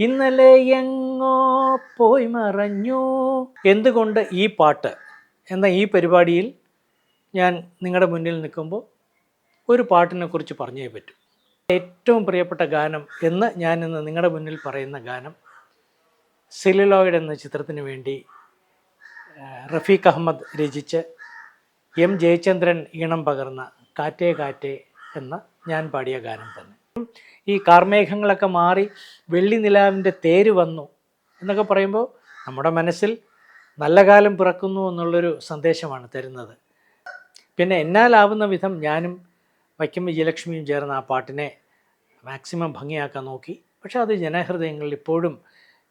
ഇന്നലെ എങ്ങോ പോയി മറഞ്ഞു. എന്തുകൊണ്ട് ഈ പാട്ട് എന്ന ഈ പരിപാടിയിൽ ഞാൻ നിങ്ങളുടെ മുന്നിൽ നിൽക്കുമ്പോൾ ഒരു പാട്ടിനെ കുറിച്ച് പറഞ്ഞേ പറ്റൂ. ഏറ്റവും പ്രിയപ്പെട്ട ഗാനം എന്ന് ഞാൻ ഇന്ന് നിങ്ങളുടെ മുന്നിൽ പറയുന്ന ഗാനം സെല്ലുലോയിഡ് എന്ന ചിത്രത്തിന് വേണ്ടി റഫീഖ് അഹമ്മദ് രചിച്ച് എം ജയചന്ദ്രൻ ഈണം പകർന്ന കാറ്റേ കാറ്റേ എന്ന ഞാൻ പാടിയ ഗാനം തന്നെ. ഈ കാർമേഘങ്ങളൊക്കെ മാറി വെള്ളി നിലാവിൻ്റെ തേര് വന്നു എന്നൊക്കെ പറയുമ്പോൾ നമ്മുടെ മനസ്സിൽ നല്ല കാലം പിറക്കുന്നു എന്നുള്ളൊരു സന്ദേശമാണ് തരുന്നത്. പിന്നെ എന്നാലാവുന്ന വിധം ഞാനും വൈക്കം വിജയലക്ഷ്മിയും ചേർന്ന് ആ പാട്ടിനെ മാക്സിമം ഭംഗിയാക്കാൻ നോക്കി. പക്ഷെ അത് ജനഹൃദയങ്ങളിൽ ഇപ്പോഴും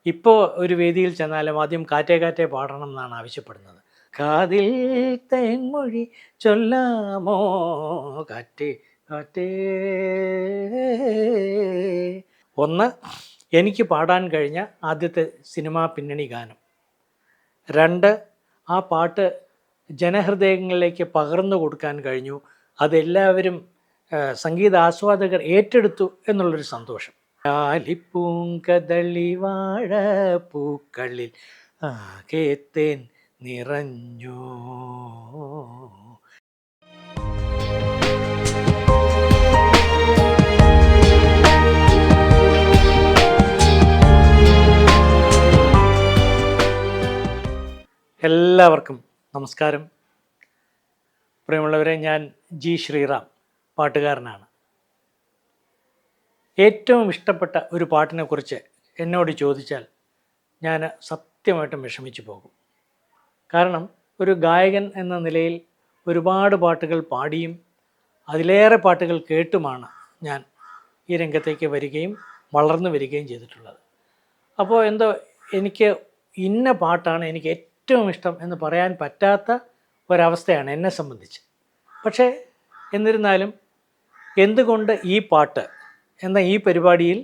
ഇപ്പോൾ ഒരു വേദിയിൽ ചെന്നാലും ആദ്യം കാറ്റേ കാറ്റേ പാടണം എന്നാണ് ആവശ്യപ്പെടുന്നത്. കാതിൽ തേൻമൊഴി ചൊല്ലാമോ കാറ്റേ കാറ്റേ. ഒന്ന്, എനിക്ക് പാടാൻ കഴിഞ്ഞ ആദ്യത്തെ സിനിമാ പിന്നണി ഗാനം. രണ്ട്, ആ പാട്ട് ജനഹൃദയങ്ങളിലേക്ക് പകർന്നു കൊടുക്കാൻ കഴിഞ്ഞു. അതെല്ലാവരും സംഗീതാസ്വാദകർ ഏറ്റെടുത്തു എന്നുള്ളൊരു സന്തോഷം. ആലിപ്പൂങ്കദളി വാഴ പൂക്കളിൽ ആകേത്തേൻ നിറഞ്ഞു. എല്ലാവർക്കും നമസ്കാരം. പ്രിയമുള്ളവരെ, ഞാൻ ജി ശ്രീറാം, പാട്ടുകാരനാണ്. ഏറ്റവും ഇഷ്ടപ്പെട്ട ഒരു പാട്ടിനെക്കുറിച്ച് എന്നോട് ചോദിച്ചാൽ ഞാൻ സത്യമായിട്ടും വിഷമിച്ചു പോകും. കാരണം ഒരു ഗായകൻ എന്ന നിലയിൽ ഒരുപാട് പാട്ടുകൾ പാടിയും അതിലേറെ പാട്ടുകൾ കേട്ടുമാണ് ഞാൻ ഈ രംഗത്തേക്ക് വരികയും വളർന്നു വരികയും ചെയ്തിട്ടുള്ളത്. അപ്പോൾ എന്തോ എനിക്ക് ഇന്ന പാട്ടാണ് എനിക്ക് ഏറ്റവും ഇഷ്ടം എന്ന് പറയാൻ പറ്റാത്ത ഒരവസ്ഥയാണ് എന്നെ സംബന്ധിച്ച്. പക്ഷേ എന്നിരുന്നാലും എന്തുകൊണ്ട് ഈ പാട്ട് എന്ന ഈ പരിപാടിയിൽ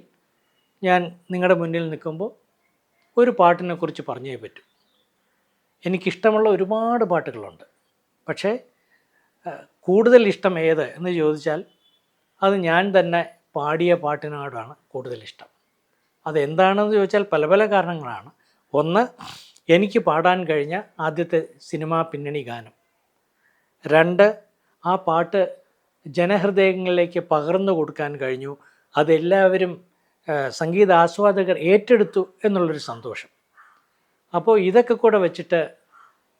ഞാൻ നിങ്ങളുടെ മുന്നിൽ നിൽക്കുമ്പോൾ ഒരു പാട്ടിനെ കുറിച്ച് പറഞ്ഞേ പറ്റൂ. എനിക്കിഷ്ടമുള്ള ഒരുപാട് പാട്ടുകളുണ്ട്. പക്ഷേ കൂടുതൽ ഇഷ്ടം ഏത് എന്ന് ചോദിച്ചാൽ അത് ഞാൻ തന്നെ പാടിയ പാട്ടിനോടാണ് കൂടുതൽ ഇഷ്ടം. അതെന്താണെന്ന് ചോദിച്ചാൽ പല പല കാരണങ്ങളാണ്. ഒന്ന്, എനിക്ക് പാടാൻ കഴിഞ്ഞ ആദ്യത്തെ സിനിമാ പിന്നണി ഗാനം. രണ്ട്, ആ പാട്ട് ജനഹൃദയങ്ങളിലേക്ക് പകർന്നു കൊടുക്കാൻ കഴിഞ്ഞു. അതെല്ലാവരും സംഗീതാസ്വാദകർ ഏറ്റെടുത്തു എന്നുള്ളൊരു സന്തോഷം. അപ്പോൾ ഇതൊക്കെ കൂടെ വെച്ചിട്ട്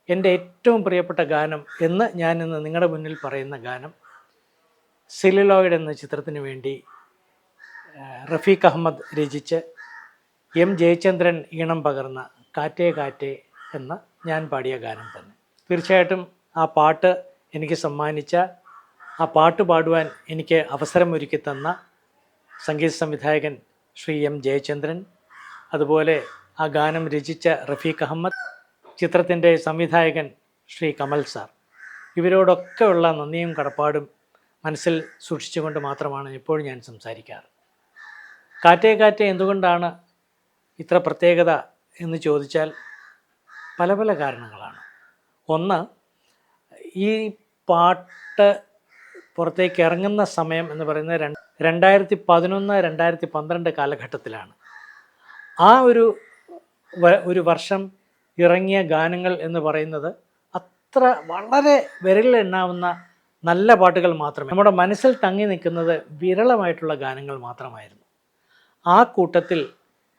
എൻ്റെ ഏറ്റവും പ്രിയപ്പെട്ട ഗാനം എന്ന് ഞാൻ ഇന്ന് നിങ്ങളുടെ മുന്നിൽ പറയുന്ന ഗാനം സെല്ലുലോയിഡ് എന്ന ചിത്രത്തിന് വേണ്ടി റഫീഖ് അഹമ്മദ് രചിച്ച് എം ജയചന്ദ്രൻ ഈണം പകർന്ന കാറ്റേ കാറ്റേ എന്ന ഞാൻ പാടിയ ഗാനം തന്നെ. തീർച്ചയായിട്ടും ആ പാട്ട് എനിക്ക് സമ്മാനിച്ച, ആ പാട്ട് പാടുവാൻ എനിക്ക് അവസരമൊരുക്കി തന്ന സംഗീത സംവിധായകൻ ശ്രീ എം ജയചന്ദ്രൻ, അതുപോലെ ആ ഗാനം രചിച്ച റഫീഖ് അഹമ്മദ്, ചിത്രത്തിൻ്റെ സംവിധായകൻ ശ്രീ കമൽ സാർ, ഇവരോടൊക്കെ ഉള്ള നന്ദിയും കടപ്പാടും മനസ്സിൽ സൂക്ഷിച്ചുകൊണ്ട് മാത്രമാണ് എപ്പോഴും ഞാൻ സംസാരിക്കാറ്. കാറ്റേ കാറ്റേ എന്തുകൊണ്ടാണ് ഇത്ര പ്രത്യേകത എന്ന് ചോദിച്ചാൽ പല പല കാരണങ്ങളാണ്. ഒന്ന്, ഈ പാട്ട് പുറത്തേക്ക് ഇറങ്ങുന്ന സമയം എന്ന് പറയുന്നത് 2011-2012 കാലഘട്ടത്തിലാണ്. ആ ഒരു വർഷം ഇറങ്ങിയ ഗാനങ്ങൾ എന്ന് പറയുന്നത് അത്ര വളരെ വിരലിലെണ്ണാവുന്ന നല്ല പാട്ടുകൾ മാത്രമേ, നമ്മുടെ മനസ്സിൽ തങ്ങി നിൽക്കുന്നത് വിരളമായിട്ടുള്ള ഗാനങ്ങൾ മാത്രമായിരുന്നു. ആ കൂട്ടത്തിൽ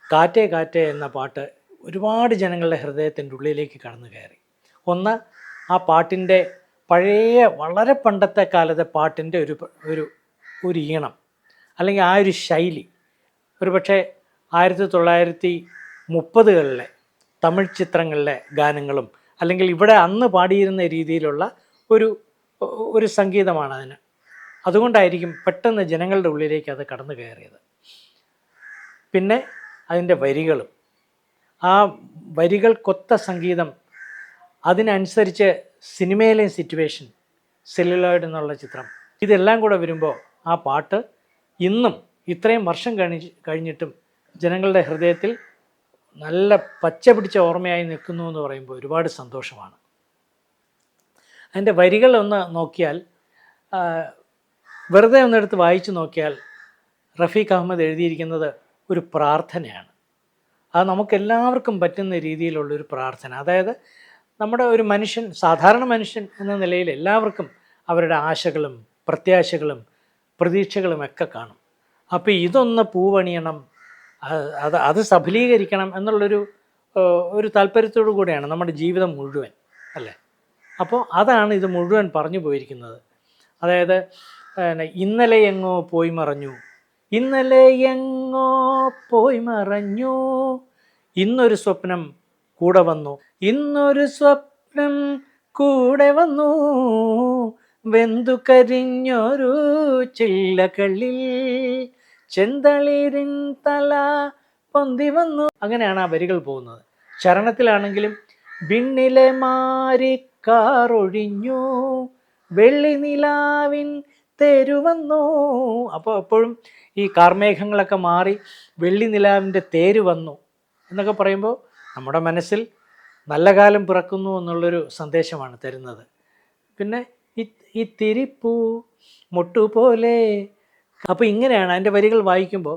കാറ്റേ കാറ്റേ എന്ന പാട്ട് ഒരുപാട് ജനങ്ങളുടെ ഹൃദയത്തിൻ്റെ ഉള്ളിലേക്ക് കടന്നു കയറി. ഒന്ന്, ആ പാട്ടിൻ്റെ പഴയ വളരെ പണ്ടത്തെ കാലത്തെ പാട്ടിൻ്റെ ഒരു ഈണം, അല്ലെങ്കിൽ ആ ഒരു ശൈലി, ഒരുപക്ഷെ 1930കളിലെ തമിഴ് ചിത്രങ്ങളിലെ ഗാനങ്ങളും അല്ലെങ്കിൽ ഇവിടെ അന്ന് പാടിയിരുന്ന രീതിയിലുള്ള ഒരു സംഗീതമാണ് അതിന്. അതുകൊണ്ടായിരിക്കും പെട്ടെന്ന് ജനങ്ങളുടെ ഉള്ളിലേക്ക് അത് കടന്നു കയറിയത്. പിന്നെ അതിൻ്റെ വരികളും, ആ വരികൾക്കൊത്ത സംഗീതം, അതിനനുസരിച്ച് സിനിമയിലെ സിറ്റുവേഷൻ, സെല്ലുലോയിഡ് എന്നുള്ള ചിത്രം, ഇതെല്ലാം കൂടെ വരുമ്പോൾ ആ പാട്ട് ഇന്നും ഇത്രയും വർഷം കഴിഞ്ഞിട്ടും ജനങ്ങളുടെ ഹൃദയത്തിൽ നല്ല പച്ച പിടിച്ച ഓർമ്മയായി നിൽക്കുന്നു എന്ന് പറയുമ്പോൾ ഒരുപാട് സന്തോഷമാണ്. അതിൻ്റെ വരികളൊന്ന് നോക്കിയാൽ, വെറുതെ ഒന്നെടുത്ത് വായിച്ചു നോക്കിയാൽ റഫീഖ് അഹമ്മദ് എഴുതിയിരിക്കുന്നത് ഒരു പ്രാർത്ഥനയാണ്. അത് നമുക്കെല്ലാവർക്കും പറ്റുന്ന രീതിയിലുള്ളൊരു പ്രാർത്ഥന. അതായത് നമ്മുടെ ഒരു മനുഷ്യൻ, സാധാരണ മനുഷ്യൻ എന്ന നിലയിൽ എല്ലാവർക്കും അവരുടെ ആശകളും പ്രത്യാശകളും പ്രതീക്ഷകളുമൊക്കെ കാണും. അപ്പോൾ ഇതൊന്ന് പൂവണിയണം, അത് സഫലീകരിക്കണം എന്നുള്ളൊരു ഒരു താല്പര്യത്തോടു കൂടിയാണ് നമ്മുടെ ജീവിതം മുഴുവൻ, അല്ലേ? അപ്പോൾ അതാണ് ഇത് മുഴുവൻ പറഞ്ഞു പോയിരിക്കുന്നത്. അതായത് ഇന്നലെ എങ്ങോ പോയി മറഞ്ഞു, ഇന്നലെ എങ്ങോ പോയി മറഞ്ഞു, ഇന്നൊരു സ്വപ്നം കൂടെ വന്നു, ഇന്നൊരു സ്വപ്നം കൂടെ വന്നു, വെന്തു കരിഞ്ഞൊരു ചില്ലകളിൽ ചെന്തളിരിൻ തല പൊന്തി വന്നു. അങ്ങനെയാണ് ആ വരികൾ പോകുന്നത്. ചരണത്തിലാണെങ്കിലും വിണ്ണിലെ മാരിക്കാറൊഴിഞ്ഞു, വെള്ളി നിലാവിൻ തേരുവന്നു. അപ്പോൾ എപ്പോഴും ഈ കാർമേഘങ്ങളൊക്കെ മാറി വെള്ളി നിലാവിൻ്റെ തേര് വന്നു എന്നൊക്കെ പറയുമ്പോൾ നമ്മുടെ മനസ്സിൽ നല്ല കാലം പിറക്കുന്നു എന്നുള്ളൊരു സന്ദേശമാണ് തരുന്നത്. പിന്നെ ഈ തിരിപ്പൂ മുട്ടുപോലെ. അപ്പോൾ ഇങ്ങനെയാണ് അതിൻ്റെ വരികൾ വായിക്കുമ്പോൾ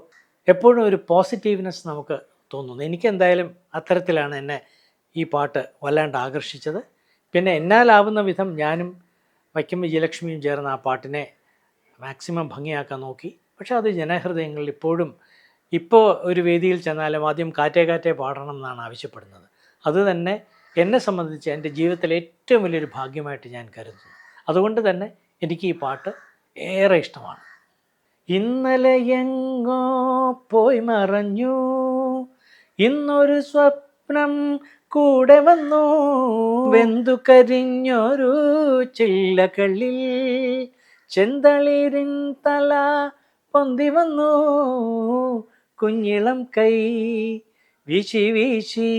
എപ്പോഴും ഒരു പോസിറ്റീവ്നെസ് നമുക്ക് തോന്നുന്നു. എനിക്കെന്തായാലും അത്തരത്തിലാണ് എന്നെ ഈ പാട്ട് വല്ലാണ്ട് ആകർഷിച്ചത്. പിന്നെ എന്നാലാവുന്ന വിധം ഞാനും വൈക്കം വിജയലക്ഷ്മിയും ചേർന്ന് ആ പാട്ടിനെ മാക്സിമം ഭംഗിയാക്കാൻ നോക്കി. പക്ഷേ അത് ജനഹൃദയങ്ങളിൽ ഇപ്പോഴും, ഇപ്പോൾ ഒരു വേദിയിൽ ചെന്നാലും ആദ്യം കാറ്റേ കാറ്റേ പാടണം എന്നാണ് ആവശ്യപ്പെടുന്നത്. അത് തന്നെ എന്നെ സംബന്ധിച്ച് എൻ്റെ ജീവിതത്തിലെ ഏറ്റവും വലിയൊരു ഭാഗ്യമായിട്ട് ഞാൻ കരുതുന്നു. അതുകൊണ്ട് തന്നെ എനിക്ക് ഈ പാട്ട് ഏറെ ഇഷ്ടമാണ്. ഇന്നലെ എങ്ങോ പോയി മറഞ്ഞു, ഇന്നൊരു സ്വപ്നം കൂടെ വന്നു, വെന്തു കരിഞ്ഞൊരു ചില്ലകളിൽ ചെന്തളിരിൻ തല പൊന്തി വന്നു, കുഞ്ഞിളം കൈ വീശി വീശി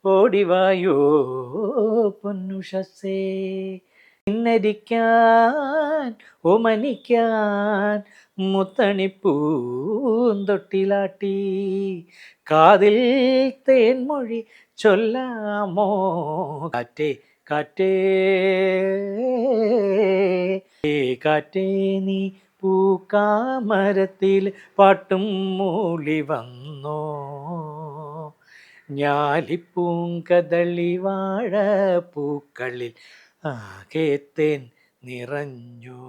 ഓടിവായോ പൊന്നുഷസേ, ഇന്നരിക്കാൻ ഓമനിക്കാൻ മുത്തണിപ്പൂന്തൊട്ടിലാട്ടി, കാതിൽ തേൻമൊഴി ചൊല്ലാമോ കാറ്റേ കാറ്റേ കാറ്റേ നീ പൂക്കാമരത്തിൽ പാട്ടും മൂളി വന്നോ, ഞാലിപ്പൂങ്കദളി വാഴ പൂക്കളിൽ ആകെ തേൻ നിറഞ്ഞു.